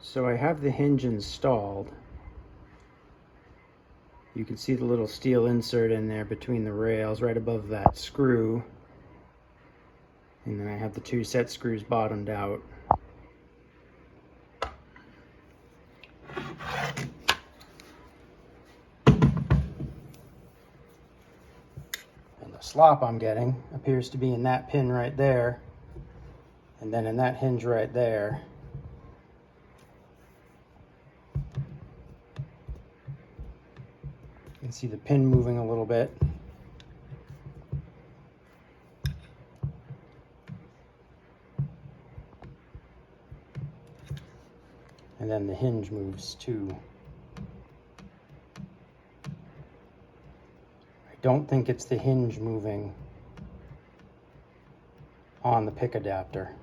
So I have the hinge installed. You can see the little steel insert in there between the rails right above that screw. And then I have the two set screws bottomed out. And the slop I'm getting appears to be in that pin right there, and then in that hinge right there. You can see the pin moving a little bit. And then the hinge moves too. I don't think it's the hinge moving on the pick adapter.